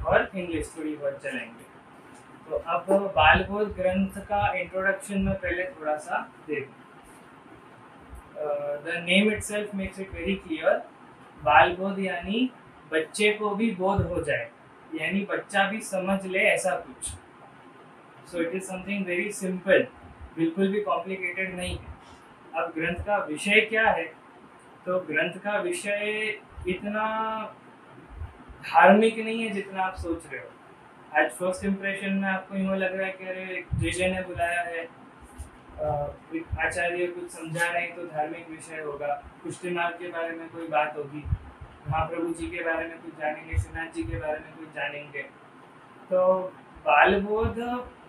और इंग्लिश थोड़ी बहुत चलाएंगे। तो अब बालबोध ग्रंथ का इंट्रोडक्शन में पहले थोड़ा सा देख। The name itself makes it very clear. बालबोध यानी बच्चे को भी बोध हो जाए, यानी बच्चा भी समझ ले ऐसा कुछ। So it is something very simple, बिल्कुल भी कॉम्प्लिकेटेड नहीं है। अब ग्रंथ का विषय क्या है? तो ग्रंथ का विषय इतना धार्मिक नहीं है जितना आप सोच रहे हो। आज फर्स्ट इम्प्रेशन में आपको यूँ लग रहा है कि अरे जेजे ने बुलाया है, आचार्य कुछ समझा रहे हैं तो धार्मिक विषय होगा, पुष्टि मार्ग के बारे में कोई बात होगी, महाप्रभु जी के बारे में कुछ जानेंगे, श्रीनाथ जी के बारे में कुछ जानेंगे। तो बालबोध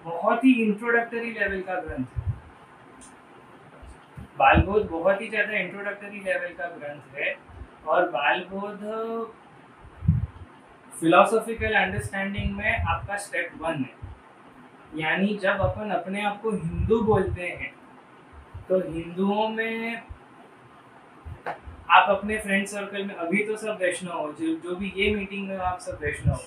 बहुत ही इंट्रोडक्टरी लेवल का ग्रंथ है। बालबोध बहुत ही ज़्यादा इंट्रोडक्टरी लेवल का ग्रंथ है। और बालबोध फिलोसॉफिकल अंडरस्टैंडिंग में आपका स्टेप 1 है। यानी जब अपन अपने आप को हिंदू बोलते हैं तो हिंदुओं में आप अपने फ्रेंड सर्कल में, अभी तो सब वैष्णव हो, जो भी ये मीटिंग में आप सब वैष्णव हो,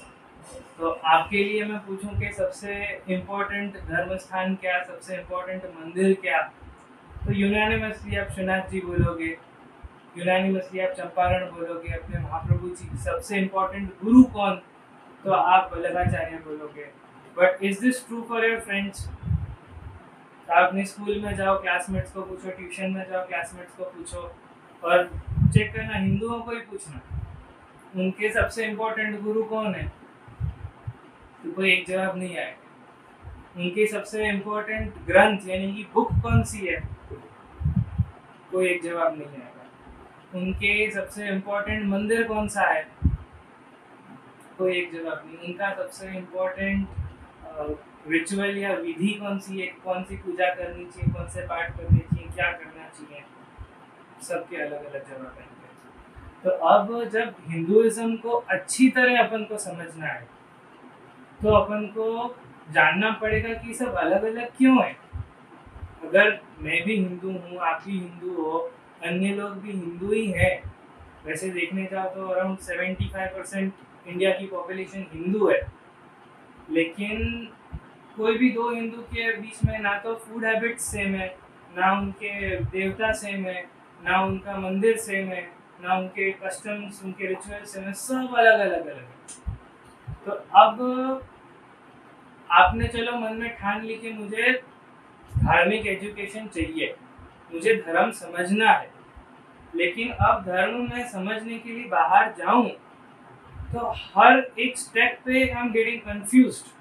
तो आपके लिए मैं पूछूं कि सबसे इम्पोर्टेंट धर्म स्थान क्या, सबसे इम्पोर्टेंट मंदिर क्या, तो यूनानिमसली आप श्रीनाथ जी बोलोगे, यूनानिमसली आप चंपारण बोलोगे। अपने महाप्रभु जी सबसे इम्पोर्टेंट गुरु कौन, तो आप वल्लभाचार्य बोलोगे। But is this true for your friends? आप अपने स्कूल में जाओ, क्लासमेट्स को पूछो, ट्यूशन में जाओ, क्लासमेट्स को पूछो, और चेक करना, हिंदुओं को ही पूछना उनके सबसे इम्पोर्टेंट गुरु कौन है, तो कोई एक जवाब नहीं आएगा। उनके सबसे इम्पोर्टेंट ग्रंथ यानी कि बुक कौन सी है, कोई एक जवाब नहीं आएगा। उनके सबसे इम्पोर्टेंट मंदिर कौन सा है, कोई एक जवाब नहीं। उनका सबसे इम्पोर्टेंट रिचुअल या विधि कौन सी है, कौन सी पूजा करनी चाहिए, कौन से पाठ करने चाहिए, क्या करना चाहिए, सबके अलग अलग जवाब आएंगे। तो अब जब हिंदुइज्म को अच्छी तरह अपन को समझना है तो अपन को जानना पड़ेगा कि सब अलग अलग क्यों है। अगर मैं भी हिंदू हूँ, आप भी हिंदू हो, अन्य लोग भी हिंदू ही हैं, वैसे देखने जाओ तो अराउंड 75% इंडिया की पॉपुलेशन हिंदू है, लेकिन कोई भी दो हिंदू के बीच में ना तो फूड हैबिट्स सेम है, ना उनके देवता सेम है, ना उनका मंदिर सेम है, ना उनके कस्टम्स, उनके रिचुअल्स सेम है, सब अलग अलग अलग है। तो अब आपने चलो मन में ठान ली कि मुझे धार्मिक एजुकेशन चाहिए, मुझे धर्म समझना है, लेकिन अब धर्म में समझने के लिए बाहर जाऊं तो हर एक स्टेप पे आई एम गेटिंग कंफ्यूज्ड।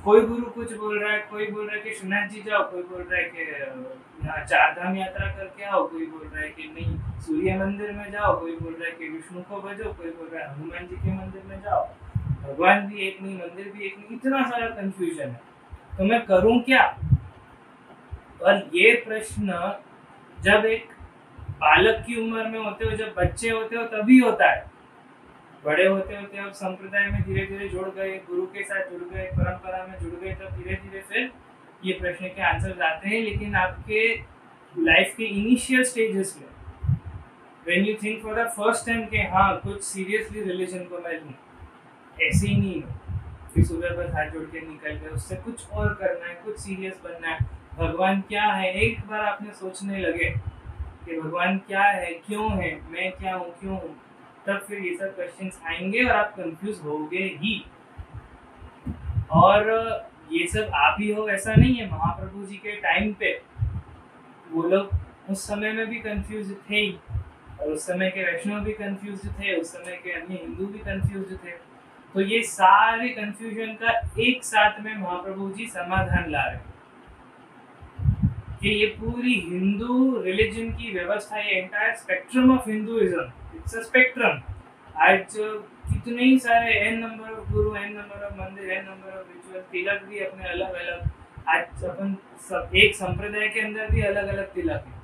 कोई गुरु कुछ बोल रहा है, कोई बोल रहा है कि श्रीनाथ जी जाओ, कोई बोल रहा है कि यहाँ चार धाम यात्रा करके आओ, कोई बोल रहा है कि नहीं सूर्य मंदिर में जाओ, कोई बोल रहा है कि विष्णु को भजो, कोई बोल रहा है हनुमान जी के मंदिर में जाओ। भगवान भी एक नहीं, मंदिर भी एक नहीं, इतना सारा कंफ्यूजन है, तो मैं करूं क्या? और ये प्रश्न जब एक बालक की उम्र में होते हो, जब बच्चे होते हो तभी होता है। बड़े होते होते अब संप्रदाय में धीरे धीरे जुड़ गए, गुरु के साथ जुड़ गए, परंपरा में जुड़ गए, तो धीरे धीरे फिर ये प्रश्न के आंसर आते हैं। लेकिन आपके लाइफ के इनिशियल स्टेजेस में when you think for the first time कि हाँ कुछ सीरियसली रिलीजन को मैं लूँ, ऐसे ही नहीं हो फिर सुबह बस हाथ जोड़ के निकल गए, उससे कुछ और करना है, कुछ सीरियस बनना है। भगवान क्या है, एक बार आपने सोचने लगे कि भगवान क्या है, क्यों है, मैं क्या हूँ, क्यों हूँ, तब फिर ये सब क्वेश्चंस आएंगे और आप कंफ्यूज होगे ही। और ये सब आप ही हो ऐसा नहीं है, महाप्रभु जी के टाइम पे वो लोग उस समय में भी कंफ्यूज थे ही, और उस समय के वैष्णव भी कंफ्यूज थे, उस समय के अन्य हिंदू भी कंफ्यूज थे। तो ये सारे कंफ्यूजन का एक साथ में महाप्रभु जी समाधान ला रहे कि ये पूरी हिंदू रिलीजन की व्यवस्था, ये entire spectrum of Hinduism, it's a spectrum. आज कितने ही सारे N number of Guru, N number of मंदिर, एन नंबर ऑफ रिचुअल, तिलक भी अपने अलग अलग। आज अपन सब एक संप्रदाय के अंदर भी अलग अलग तिलक है।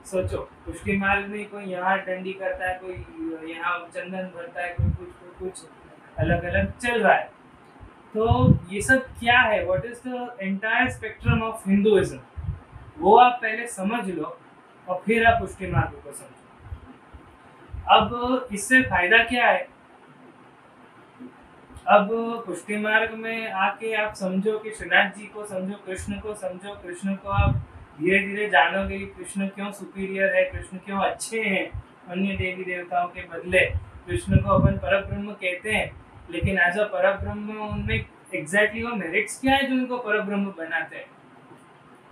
सोचो, पुष्टि मार्ग में कोई यहाँ डंडी करता है, कोई यहाँ चंदन भरता है, कोई कुछ अलग अलग चल रहा है। तो ये सब क्या है, what is the entire spectrum of Hinduism, वो आप पहले समझ लो और फिर आप पुष्टि मार्ग को समझो। अब इससे फायदा क्या है? अब पुष्टि मार्ग में आके आप समझो कि श्रीनाथ जी को समझो, कृष्ण को समझो, कृष्ण को आप धीरे धीरे जानोगे कि कृष्ण क्यों सुपीरियर है, कृष्ण क्यों अच्छे हैं अन्य देवी देवताओं के बदले। कृष्ण को अपन परब्रह्म कहते हैं, लेकिन एज अ परब्रह्म उनमें एग्जैक्टली वो मेरिट्स क्या है जो उनको परब्रह्म बनाते हैं?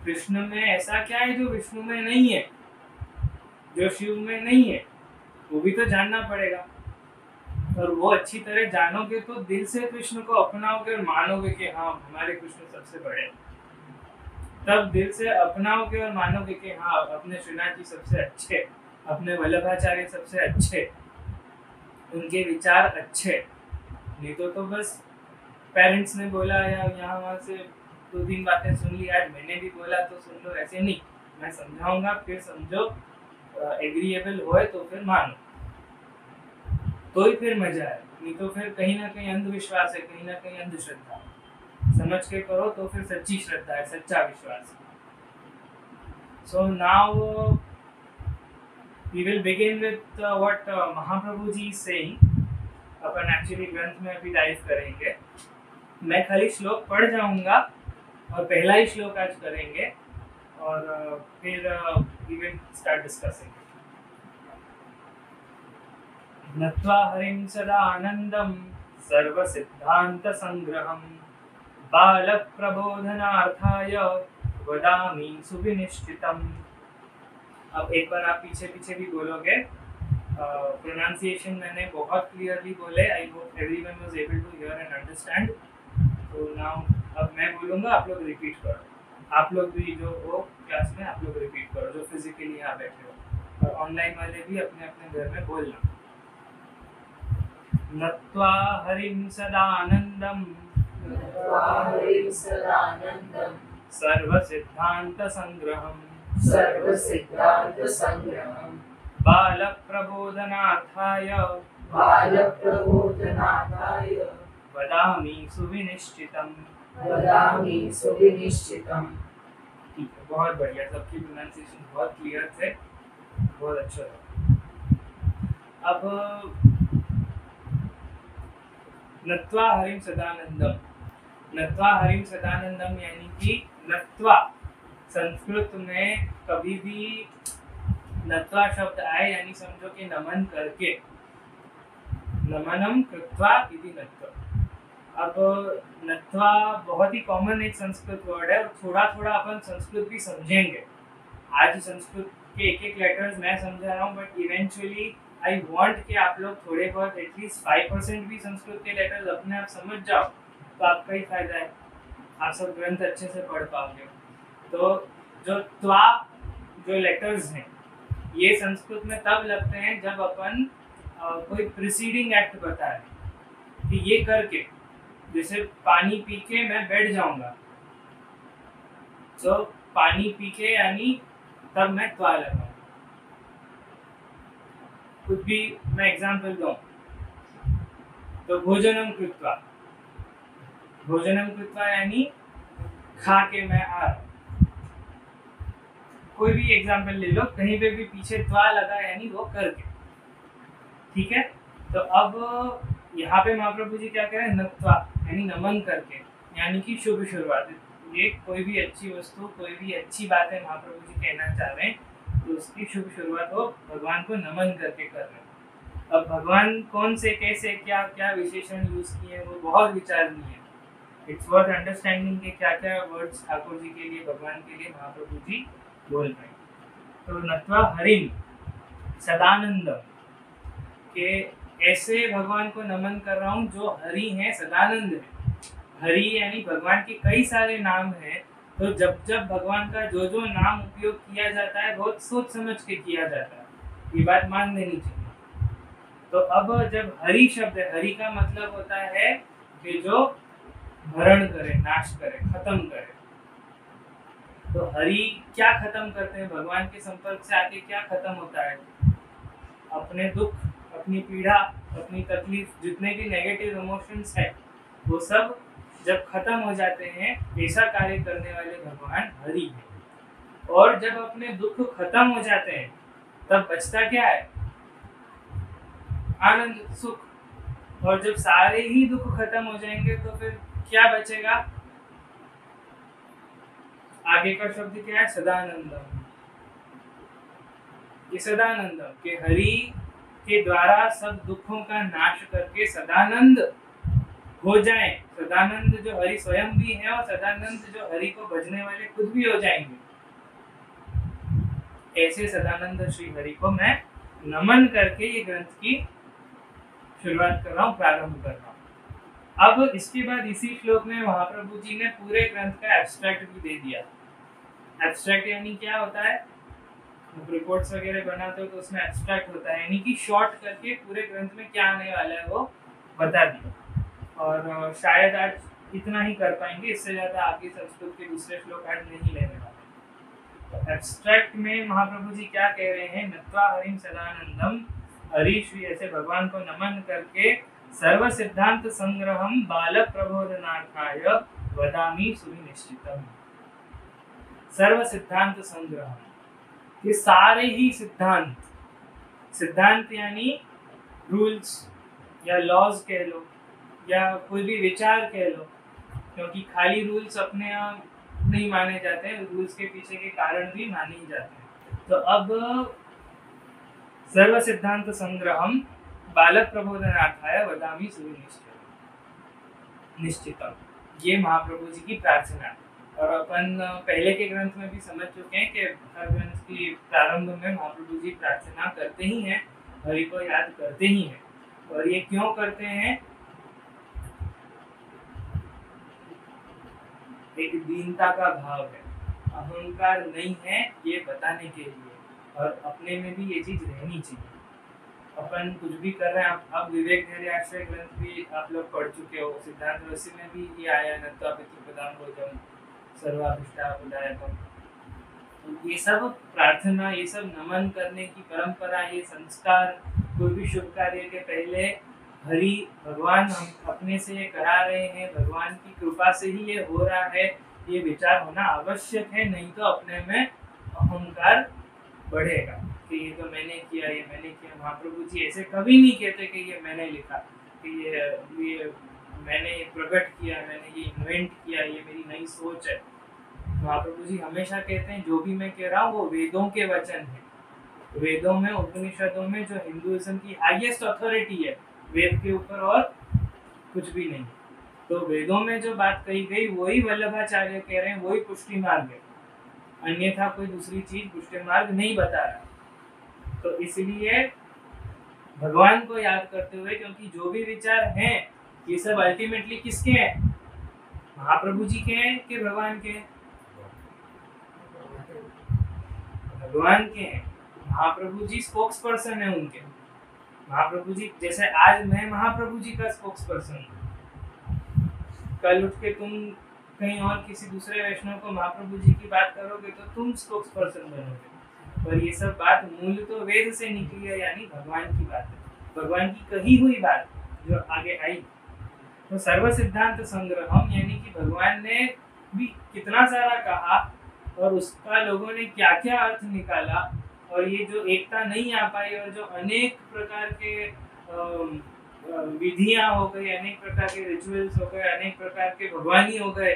कृष्ण में ऐसा क्या है जो विष्णु में नहीं है, जो शिव में नहीं है? वो भी तो जानना पड़ेगा। और वो अच्छी तरह जानोगे तो दिल से कृष्ण को अपनाओगे और मानोगे कि हाँ हमारे कृष्ण सबसे बड़े हैं। तब दिल से अपनाओगे और मानोगे कि हाँ अपने श्रीनाथ जी सबसे अच्छे, अपने वल्लभाचार्य सबसे अच्छे, उनके विचार अच्छे। नहीं तो बस पेरेंट्स ने बोला या यहाँ वहाँ से दो तीन बातें सुन ली, आज मैंने भी बोला तो सुन लो, ऐसे नहीं। मैं समझाऊंगा फिर समझो, एग्रीएबल होए तो फिर मानो, तो ही फिर मजा है। नहीं तो फिर कहीं ना कहीं अंधविश्वास है, कहीं ना कहीं अंधश्रद्धा। समझ के करो तो फिर सच्ची श्रद्धा है, सच्चा विश्वास। So now we will begin with what Mahaprabhu ji is saying। अपन एक्चुअली ग्रंथ में अभी डाइव करेंगे। मैं खाली श्लोक पढ़ जाऊंगा और पहला ही श्लोक आज करेंगे और फिर we will start discussing। नत्वा हरिं सदा आनंदं सर्व सिद्धांत संग्रहं बालक प्रबोधनार्थाय वदामि सुविनिश्चितम्। अब एक बार आप पीछे पीछे भी बोलोगे। प्रोनाउंसिएशन मैंने बहुत क्लियरली बोले। I hope everyone was able to hear and understand. तो नाउ अब मैं बोलूँगा, आप लोग रिपीट करो। आप लोग भी जो हो क्लास में आप लोग रिपीट करो, जो फिजिकली यहाँ बैठे हो, और ऑनलाइन वाले भी अपने अपने घर में बोलना। नत्वा हरिं सदा आनंदं सर्व सिद्धांत संग्रहं बाल प्रबोधनार्थाय वदामि सुविनिश्चितम्। ठीक है, बहुत बढ़िया। सबकी प्रोनाउंसिएशन बहुत क्लियर थे, बहुत अच्छा था। अब नत्वा हरिं सदानंदम, नत्वा हरिं सदानंदम यानी कि नत्वा, संस्कृत में कभी भी नत्वा शब्द आए यानी समझो कि नमन करके, नमनम कृत्वा इति नत्वा। अब नत्वा बहुत ही कॉमन एक संस्कृत वर्ड है और थोड़ा थोड़ा अपन संस्कृत भी समझेंगे। आज संस्कृत के एक एक लेटर्स मैं समझा रहा हूँ, बट इवेंचुअली आई वांट कि आप लोग थोड़े बहुत एटलीस्ट 5% भी संस्कृत के लेटर्स अपने आप समझ जाओ, तो आपका ही फायदा है, आप सब ग्रंथ अच्छे से पढ़ पाओगे। तो जो त्वा जो लेटर्स हैं ये संस्कृत में तब लगते हैं जब अपन कोई प्रीसीडिंग एक्ट बताए कि ये करके, जैसे पानी पी के मैं बैठ जाऊंगा, तो पानी पी के यानी तब मैं त्वा लगाऊंगा। कुछ भी मैं एग्जाम्पल दूं तो भोजनम कृत्वा, भोजनम कृत्वा यानी खा के मैं आ रहा। कोई भी एग्जाम्पल ले लो, कहीं पे भी पीछे त्वा लगा यानी वो करके। ठीक है, तो अब यहाँ पे महाप्रभु जी क्या कह रहे हैं? नत्वा यानी नमन करके, यानी कि शुभ शुरुआत। ये कोई भी अच्छी वस्तु, कोई भी अच्छी बात है महाप्रभु जी कहना चाह रहे हैं, तो उसकी शुभ शुरुआत वो भगवान को नमन करके कर रहे हैं। अब भगवान कौन से, कैसे, क्या क्या विशेषण यूज किए वो बहुत विचारणीय है। इट्स वर्थ अंडरस्टैंडिंग के क्या क्या वर्ड्स ठाकुर जी के लिए, भगवान के लिए महाप्रभु जी बोल रहे हैं। तो नत्वा हरिम सदानंद के ऐसे भगवान को नमन कर रहा हूँ जो हरि हैं, सदानंद है। हरि यानी भगवान के कई सारे नाम हैं, तो जब जब भगवान का जो जो नाम उपयोग किया जाता है बहुत सोच समझ के किया जाता है, ये बात मान लेनी चाहिए। तो अब जब हरि शब्द है, हरि का मतलब होता है कि जो भरण करे, नाश करे, खत्म करे। तो हरि क्या खत्म करते हैं? भगवान के संपर्क से आके क्या खत्म होता है? अपने दुख, अपनी पीड़ा, अपनी तकलीफ, जितने भी नेगेटिव इमोशंस है वो सब जब खत्म हो जाते हैं, ऐसा कार्य करने वाले भगवान हरि है। और जब अपने दुख खत्म हो जाते हैं तब बचता क्या है? आनंद, सुख। और जब सारे ही दुख खत्म हो जाएंगे तो फिर क्या बचेगा? आगे का शब्द क्या है? सदानंदम। ये सदानंदम के हरि के द्वारा सब दुखों का नाश करके सदानंद हो जाए। सदानंद जो हरि स्वयं भी है और सदानंद जो हरि को भजने वाले खुद भी हो जाएंगे। ऐसे सदानंद श्री हरि को मैं नमन करके ये ग्रंथ की शुरुआत कर रहा हूँ, प्रारंभ कर रहा हूँ। अब इसके बाद इसी श्लोक में महाप्रभु जी ने पूरे ग्रंथ का एब्स्ट्रैक्ट भी दे दिया। एब्स्ट्रैक्ट यानी क्या होता है? रिपोर्ट्स वगैरह बनाते हो तो उसमें एब्स्ट्रैक्ट होता है, यानी कि शॉर्ट करके पूरे ग्रंथ में क्या आने वाला है वो बता दिया। और शायद आज इतना ही कर पाएंगे, इससे ज्यादा आगे संस्कृत के दूसरे श्लोक आज नहीं लेने वाले। तो एब्स्ट्रैक्ट में महाप्रभु जी क्या कह रहे हैं? नत्वा हरिम सदानंदम, हरि श्री ऐसे भगवान को नमन करके सर्व सिद्धांत संग्रहम बाल प्रबोधनार्थाय वदामि सुनिश्चितम। सर्व सिद्धांत संग्रह, ये सारे ही सिद्धांत, सिद्धांत यानी रूल्स या लॉज कह लो या कोई भी विचार कह लो, क्योंकि खाली रूल्स अपने आप नहीं माने जाते हैं, रूल्स के पीछे के कारण भी माने ही जाते हैं। तो अब सर्व सिद्धांत संग्रहम बालक प्रबोधनार्थाय वदामि सुनिश्चितम, ये महाप्रभु जी की प्रार्थना है। और अपन पहले के ग्रंथ में भी समझ चुके हैं कि हर ग्रंथ की प्रारंभ में महाप्रभु जी प्रार्थना करते ही हैं, हरि को याद करते ही हैं। और ये क्यों करते हैं? एक दीनता का भाव है, अहंकार नहीं है, ये बताने के लिए, और अपने में भी ये चीज रहनी चाहिए। अपन कुछ भी कर रहे हैं, अब विवेक धैर्य आश्रय ग्रंथ भी आप लोग पढ़ चुके हो, सिद्धांत रसी में भी ये आया नत्वा पितृपदाम भोजम सर्वाभिष्टापदायकम। तो ये सब प्रार्थना, ये सब नमन करने की परंपरा, ये संस्कार, कोई भी शुभ कार्य के पहले हरि भगवान हम अपने से ये करा रहे हैं, भगवान की कृपा से ही ये हो रहा है, ये विचार होना आवश्यक है। नहीं तो अपने में अहंकार बढ़ेगा कि ये तो मैंने किया, ये मैंने किया। महाप्रभु जी ऐसे कभी नहीं कहते कि ये मैंने लिखा, कि ये मैंने प्रकट किया, मैंने ये इन्वेंट किया, ये मेरी नई सोच है। महाप्रभु जी हमेशा कहते हैं जो भी मैं कह रहा हूँ वो वेदों के वचन है। वेदों में, उपनिषदों में जो हिंदुइज्म की हाईएस्ट अथॉरिटी है, वेद के ऊपर और कुछ भी नहीं। तो वेदों में जो बात कही गई वही वल्लभाचार्य कह रहे हैं, वही पुष्टि मार्ग है, अन्यथा कोई दूसरी चीज पुष्टि मार्ग नहीं बता रहा। तो इसलिए भगवान को याद करते हुए, क्योंकि जो भी विचार हैं ये सब अल्टीमेटली किसके हैं? महाप्रभु जी के हैं कि भगवान के हैं? भगवान के हैं। महाप्रभु जी स्पोक्स पर्सन है उनके। महाप्रभु जी जैसे आज मैं महाप्रभु जी का स्पोक्स पर्सन हूँ, कल उठ के तुम कहीं और किसी दूसरे वैष्णव को महाप्रभु जी की बात करोगे तो तुम स्पोक्स पर्सन बनोगे। पर ये सब बात मूल तो वेद से निकली है, यानी भगवान की बात है, भगवान की कही हुई बात जो आगे आई। तो सर्व सिद्धांत संग्रहम यानी कि भगवान ने भी कितना सारा कहा और उसका लोगों ने क्या क्या अर्थ निकाला, और ये जो एकता नहीं आ पाई और जो अनेक प्रकार के विधियां हो गई, अनेक प्रकार के रिचुअल्स हो गए, अनेक प्रकार के भगवानी हो गए,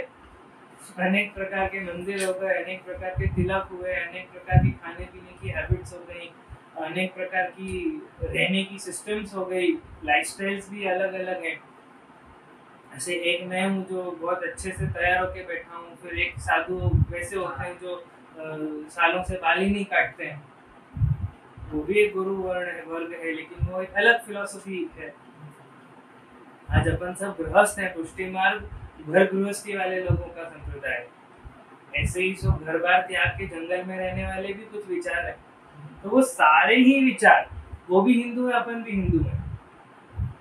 अनेक प्रकार के मंदिर हो गए, अनेक प्रकार के तिलक हुए, अनेक प्रकार की खाने पीने की हैबिट्स हो गई, अनेक प्रकार की रहने की सिस्टम्स हो गई, लाइफस्टाइल्स भी अलग अलग है। ऐसे एक मैं हूँ जो बहुत अच्छे से तैयार होके बैठा हूँ, फिर एक साधु वैसे होते हैं जो सालों से बाल ही नहीं काटते हैं, वो भी एक गुरु वर्ग है, लेकिन वो एक अलग फिलोसफी है। आज अपन सब गृहस्थ हैं, पुष्टि मार्ग घर गृहस्थी वाले लोगों का संप्रदाय। ऐसे ही सब घर बार त्याग के जंगल में रहने वाले भी कुछ विचार है। तो वो सारे ही विचार, वो भी हिंदू है, अपन भी हिंदू है,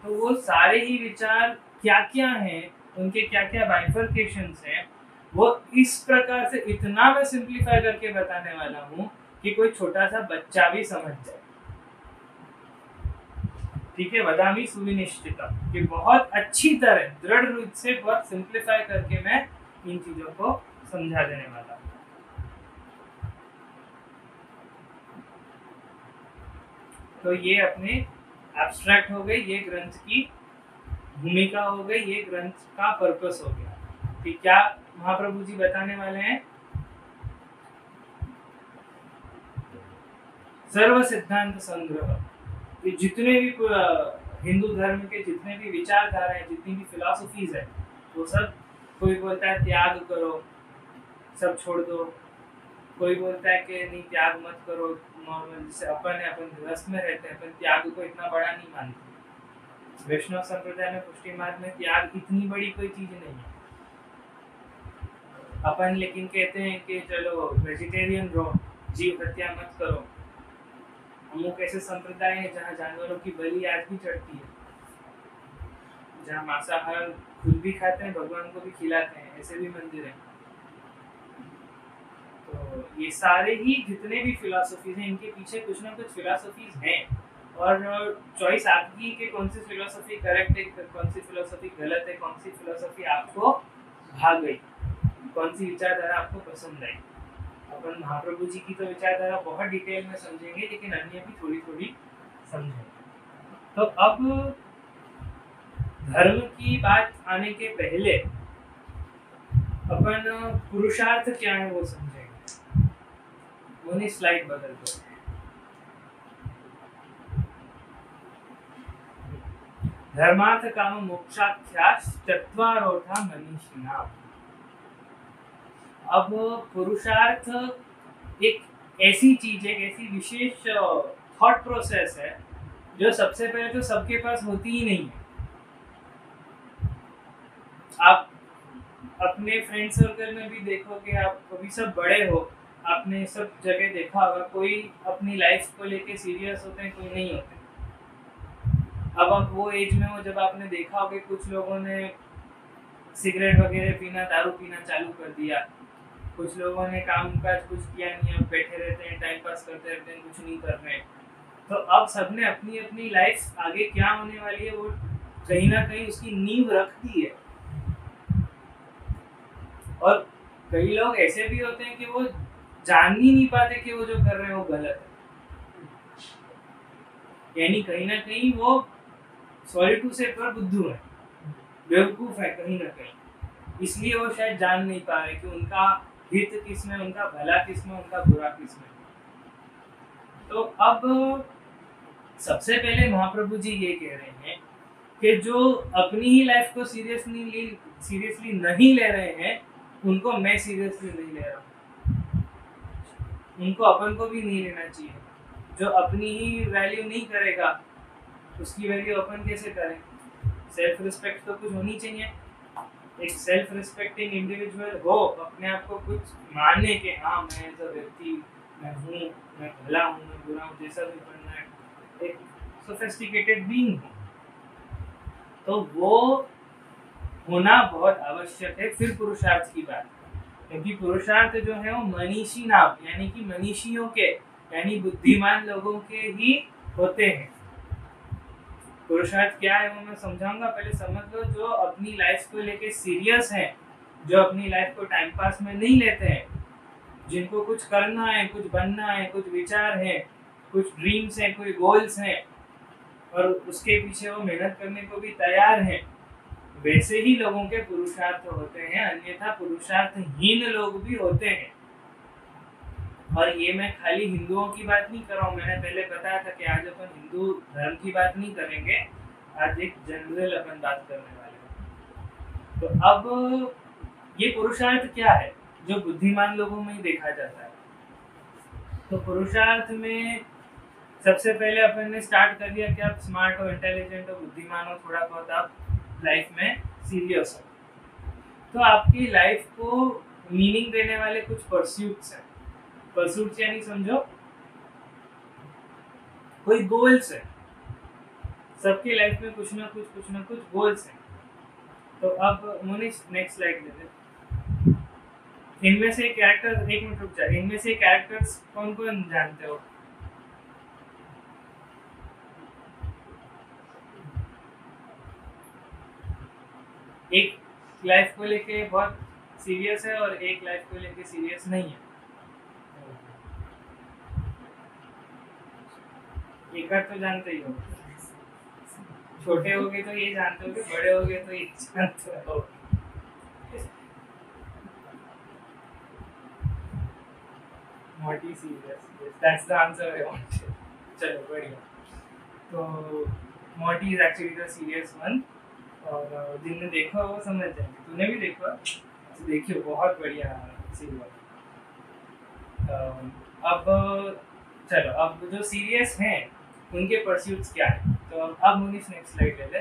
तो वो सारे ही विचार क्या क्या हैं, उनके क्या क्या बाइफर्केशंस हैं, वो इस प्रकार से इतना मैं सिंप्लीफाई करके बताने वाला हूँ कि कोई छोटा सा बच्चा भी समझ जाए। ठीक है, वदामि सुनिश्चितम, कि बहुत अच्छी तरह दृढ़ रूप से बहुत सिंप्लीफाई करके मैं इन चीजों को समझा देने वाला हूँ। तो ये अपने एब्स्ट्रैक्ट हो गई ये ग्रंथ की भूमिका हो गई, ये ग्रंथ का पर्पस हो गया कि क्या महाप्रभु जी बताने वाले हैं। सर्व सिद्धांत संग्रह, कि जितने भी हिंदू धर्म के जितने भी विचारधारा है, जितनी भी फिलॉसफीज है, वो सब, कोई बोलता है त्याग करो, सब छोड़ दो, कोई बोलता है कि नहीं त्याग मत करो, नॉर्मल जैसे अपन है, अपन गृहस्थ में रहते हैं, अपन त्याग को इतना बड़ा नहीं मानते। वैष्णव संप्रदाय में, पुष्टि मार्ग में त्याग इतनी बड़ी कोई चीज नहीं है। अपन लेकिन कहते हैं कि चलो वेजिटेरियन रहो, जीव हत्या मत करो। अमुक ऐसे संप्रदाय है जहाँ जानवरों की बलि आज भी चढ़ती है, जहाँ मांसाहार खुद भी खाते हैं, भगवान को भी खिलाते हैं, ऐसे भी मंदिर हैं। तो ये सारे ही जितने भी फिलॉसफीज हैं, इनके पीछे कुछ ना कुछ फिलॉसफीज हैं, और चॉइस आपकी कि कौन सी फिलॉसफी करेक्ट है, कौन सी फिलॉसफी गलत है, कौन सी फिलॉसफी आपको भाग गई, कौन सी विचारधारा आपको पसंद आई। अपन महाप्रभु जी की तो विचारधारा बहुत डिटेल में समझेंगे, लेकिन अन्य भी थोड़ी थोड़ी समझेंगे। तो अब धर्म की बात आने के पहले अपन पुरुषार्थ क्या है वो समझेंगे। मुनि स्लाइड बदल दो। धर्मार्थ काम मोक्षाख्याश्चत्वारोऽर्था मनीषिणाम्। अब पुरुषार्थ एक ऐसी चीज है, एक ऐसी विशेष थॉट प्रोसेस है जो सबसे पहले तो सबके पास होती ही नहीं है। आप अपने फ्रेंड सर्कल में भी देखोगे, आप कभी सब बड़े हो, आपने सब जगह देखा होगा, कोई अपनी लाइफ को लेके सीरियस होते हैं, कोई नहीं होते। अब आप वो एज में हो जब आपने देखा होगा कुछ लोगों ने सिगरेट वगैरह पीना, दारू पीना चालू कर दिया, कुछ लोगों ने काम काज कुछ किया नहीं, अब बैठे रहते हैं, टाइम पास करते रहते हैं, कुछ नहीं कर रहे हैं। तो अब सबने अपनी अपनी लाइफ आगे क्या होने वाली है वो कहीं ना कहीं उसकी नींव रख दी है। और कई लोग ऐसे भी होते हैं कि वो जान ही नहीं पाते कि वो जो कर रहे हैं वो गलत है, यानी कहीं ना कहीं वो सॉरी टू से पर बुद्धू है, बेवकूफ है कहीं ना कहीं, इसलिए वो शायद जान नहीं पा रहे कि उनका हित किसमें, उनका भला किसमें, उनका बुरा किसमें। तो अब सबसे पहले महाप्रभु जी ये कह रहे हैं कि जो अपनी ही लाइफ को सीरियसली नहीं ले रहे हैं, उनको मैं सीरियसली नहीं ले रहा हूँ, उनको अपन को भी नहीं लेना चाहिए। जो अपनी ही वैल्यू नहीं करेगा, उसकी वैल्यू अपन कैसे करें। सेल्फ रिस्पेक्ट तो कुछ होनी चाहिए। एक सेल्फ रिस्पेक्टिंग इंडिविजुअल हो, अपने आप को कुछ मानने के, हाँ मैं एज अ व्यक्ति मैं हूँ, मैं भला हूँ, मैं बुरा हूँ, जैसा भी बनना है, एक सोफिस्टिकेटेड बीइंग हूँ, तो वो होना बहुत आवश्यक है। फिर पुरुषार्थ की बात, क्योंकि पुरुषार्थ जो है वो मनीषी नाम, यानी कि मनीषियों के, यानी बुद्धिमान लोगों के ही होते हैं। पुरुषार्थ क्या है वो मैं समझाऊंगा, पहले समझ लो। जो अपनी लाइफ को लेके सीरियस हैं, जो अपनी लाइफ को टाइम पास में नहीं लेते हैं, जिनको कुछ करना है, कुछ बनना है, कुछ विचार है, कुछ ड्रीम्स हैं, कोई गोल्स हैं, और उसके पीछे वो मेहनत करने को भी तैयार हैं, वैसे ही लोगों के पुरुषार्थ होते हैं। अन्यथा पुरुषार्थहीन लोग भी होते हैं। और ये मैं खाली हिंदुओं की बात नहीं कर रहा हूँ, मैंने पहले बताया था कि आज अपन हिंदू धर्म की बात नहीं करेंगे, आज एक जनरल अपन बात करने वाले हैं। तो अब ये पुरुषार्थ क्या है जो बुद्धिमान लोगों में ही देखा जाता है। तो पुरुषार्थ में सबसे पहले अपन ने स्टार्ट कर दिया कि आप स्मार्ट हो, इंटेलिजेंट हो, बुद्धिमान हो, थोड़ा बहुत आप लाइफ में सीरियस हो, तो आपकी लाइफ को मीनिंग देने वाले कुछ परस्यूट्स हैं। परस्यूट्स यानी समझो कोई गोल्स है, सबकी लाइफ में कुछ ना कुछ गोल्स हैं। तो अब मोनिश नेक्स्ट स्लाइड दे दे। इनमें से कैरेक्टर, एक मिनट रुक जाए, इनमें से कैरेक्टर्स कौन कौन जानते हो। एक लाइफ को लेके बहुत सीरियस है और एक लाइफ को लेके सीरियस नहीं है। एक तो जानते ही हो। छोटे हो गए तो ये जानते हो, बड़े हो गए तो ये जानते हो। मोटी serious, that's the answer I wanted. चलो बढ़िया। तो मोटी is actually the serious one, और जिनने देखा वो समझ जाएंगे। तूने भी देखा तो देखियो, बहुत बढ़िया सीरियल। अब चलो, अब जो सीरियस हैं उनके परस्यूट्स क्या है। तो अब मुनीष नेक्स्ट स्लाइड ले ले।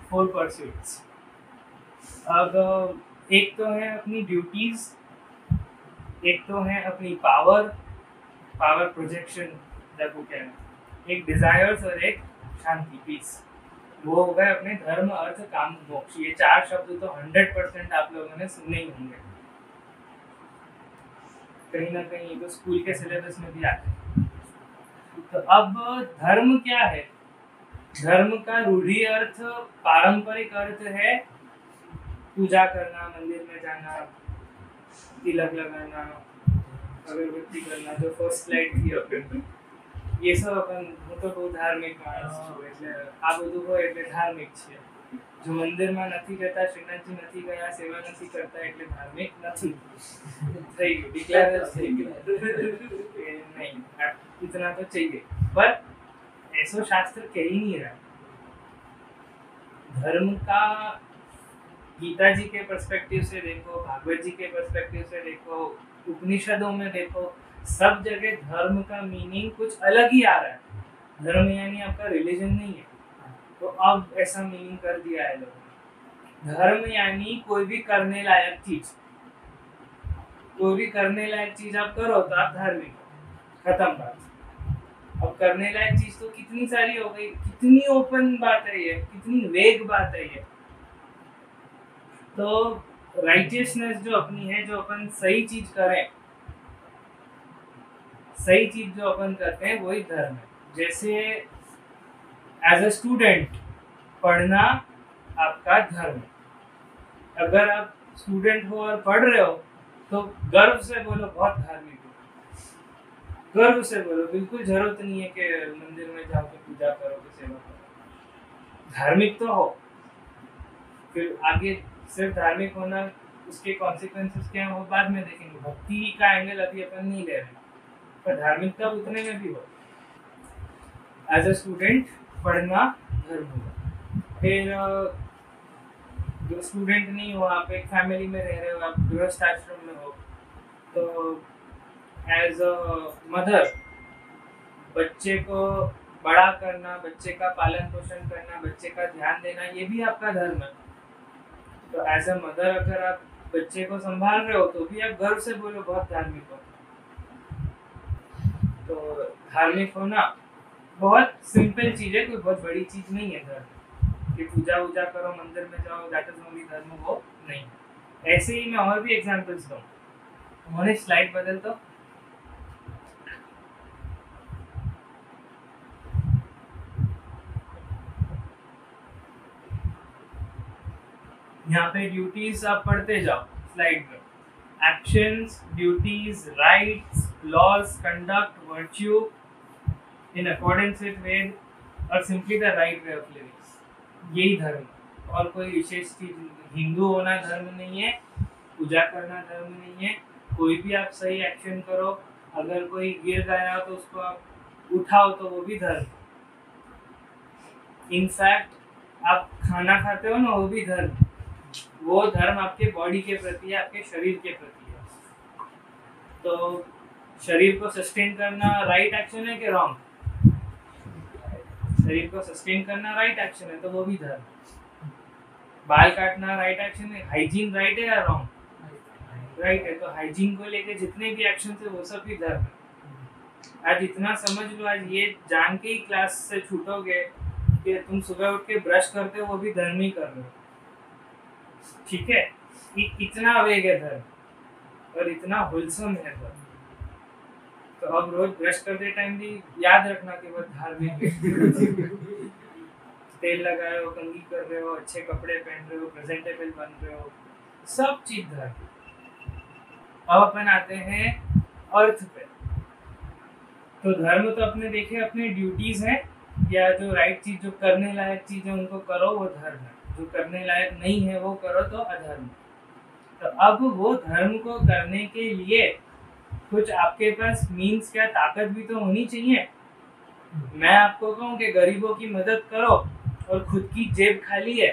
4 परस्यूट्स। अब एक तो है अपनी ड्यूटीज, एक तो है अपनी पावर, पावर प्रोजेक्शन जब वो कहना, एक डिजायर्स और एक शांति, पीस। वो हो गए अपने धर्म, अर्थ, काम, मोक्ष। ये 4 शब्द तो 100% आप लोगों ने सुने ही होंगे, कहीं ना कहीं ये तो स्कूल के सिलेबस में भी आते हैं। तो अब धर्म क्या है? धर्म का रूढ़ि अर्थ, पारंपरिक अर्थ है पूजा करना, मंदिर में जाना, तिलक लगाना, अगरबत्ती करना, जो फर्स्ट स्लाइड थी अपन, ये सब अपन હું તો બહુ ધાર્મિક માણસ છું, એટલે આ બધું હોય એટલે ધાર્મિક છે। जो मंदिर में નથી જતા, શ્રીનાથજી નથી ગયા, સેવા નથી કરતા એટલે ધાર્મિક નથી। થઈ ગયું, ડિક્લેર થઈ ગયું नहीं, इतना तो चाहिए, पर ऐसा शास्त्र कह ही नहीं रहा। धर्म का गीता जी के पर्सपेक्टिव से देखो, भागवत जी के पर्सपेक्टिव से देखो, उपनिषदों में देखो, सब जगह धर्म का मीनिंग कुछ अलग ही आ रहा है। धर्म यानी आपका रिलीजन नहीं है, तो अब ऐसा मीनिंग कर दिया है लोगों ने। धर्म यानी कोई भी करने लायक चीज, कोई भी करने लायक चीज आप करो तो आप धार्मिक हो, खत्म बात। अब करने लायक चीज तो कितनी सारी हो गई, कितनी ओपन बात है ये, कितनी वेग बात है ये। तो राइटियसनेस जो अपनी है, जो अपन सही चीज करें, सही चीज जो अपन करते हैं वही धर्म है। जैसे एज अ स्टूडेंट पढ़ना आपका धर्म है। अगर आप स्टूडेंट हो और पढ़ रहे हो तो गर्व से बोलो बहुत धार्मिक हो, गर्व से बोलो। बिल्कुल जरूरत नहीं है कि मंदिर में जाओ तो पूजा करो, तो सेवा करो, धार्मिक तो हो। फिर आगे सिर्फ धार्मिक होना, उसके कॉन्सिक्वेंसेस क्या है वो बाद में देखेंगे। भक्ति का एंगल अभी अपन नहीं ले रहे, पर धार्मिकता उतने में भी हो। एज अ स्टूडेंट पढ़ना धर्म होगा। फिर जो स्टूडेंट नहीं हो, आप एक फैमिली में रह रहे हो, आप गृहस्थ आश्रम में हो, तो एज अ मदर बच्चे को बड़ा करना, बच्चे का पालन पोषण करना, बच्चे का ध्यान देना, ये भी आपका धर्म है। तो एज अ मदर अगर आप बच्चे को संभाल रहे हो तो भी आप गर्व से बोलो बहुत धार्मिक हो। तो धार्मिक होना बहुत सिंपल चीज है, कोई बहुत बड़ी चीज नहीं है धर्म कि पूजा वूजा करो, मंदिर में जाओ, दैट इज ओनली धर्म, वो नहीं। ऐसे ही मैं और भी एग्जांपल्स दूं। उन्होंने स्लाइड बदल दो। यहाँ पे ड्यूटीज आप पढ़ते जाओ स्लाइड में। Actions, duties, rights, laws, conduct, virtue in accordance with Veda और simply the right way of living, यही धर्म। और कोई विशेष चीज, हिंदू होना धर्म नहीं है, पूजा करना धर्म नहीं है। कोई भी आप सही एक्शन करो, अगर कोई गिर गया तो उसको आप उठाओ तो वो भी धर्म। इनफैक्ट आप खाना खाते हो ना, वो भी धर्म। वो धर्म आपके बॉडी के प्रति है, आपके शरीर के प्रति है। तो शरीर को सस्टेन करना राइट एक्शन है कि रॉन्ग? शरीर को सस्टेन करना राइट एक्शन है, तो वो भी धर्म। बाल काटना राइट एक्शन है, हाइजीन राइट है या रॉन्ग? राइट है। तो हाइजीन को लेके जितने भी एक्शन थे वो सब भी धर्म है। आज इतना समझ लो, आज ये जान के ही क्लास से छूटोगे कि तुम सुबह उठ के ब्रश करते हो वो भी धर्म ही कर रहे हो, ठीक है? इतना वेग है धर्म और इतना होलसम है धर्म। तो अब रोज ब्रश करते टाइम भी याद रखना कि वो धार्मिक तेल लगाए हो, कंघी कर रहे हो, अच्छे कपड़े पहन रहे हो, प्रेजेंटेबल बन रहे हो, सब चीज धर्म। अब अपन आते हैं अर्थ पे। तो धर्म तो अपने देखे अपने ड्यूटीज हैं, या जो राइट चीज, जो करने लायक चीज है उनको करो, वो धर्म है। जो करने लायक नहीं है वो करो तो अधर्म। तो अब वो धर्म को करने के लिए कुछ आपके पास मीन्स, क्या ताकत भी तो होनी चाहिए। मैं आपको कहूँ कि गरीबों की मदद करो और खुद की जेब खाली है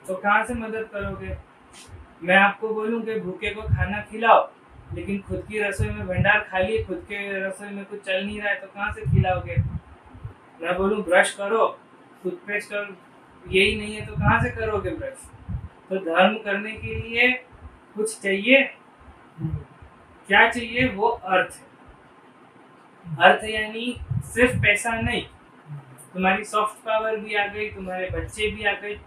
तो कहाँ से मदद करोगे। मैं आपको बोलूँ कि भूखे को खाना खिलाओ, लेकिन खुद की रसोई में भंडार खाली है, खुद के रसोई में कुछ चल नहीं रहा है, तो कहाँ से खिलाओगे। मैं बोलूँ ब्रश करो, टूथपेस्ट और यही नहीं है तो कहाँ से करोगे ब्रश। तो धर्म करने के लिए कुछ चाहिए। क्या चाहिए? वो अर्थ। अर्थ यानी सिर्फ पैसा नहीं, तुम्हारी सॉफ्ट पावर भी आ गई, तुम्हारे बच्चे भी आ गए।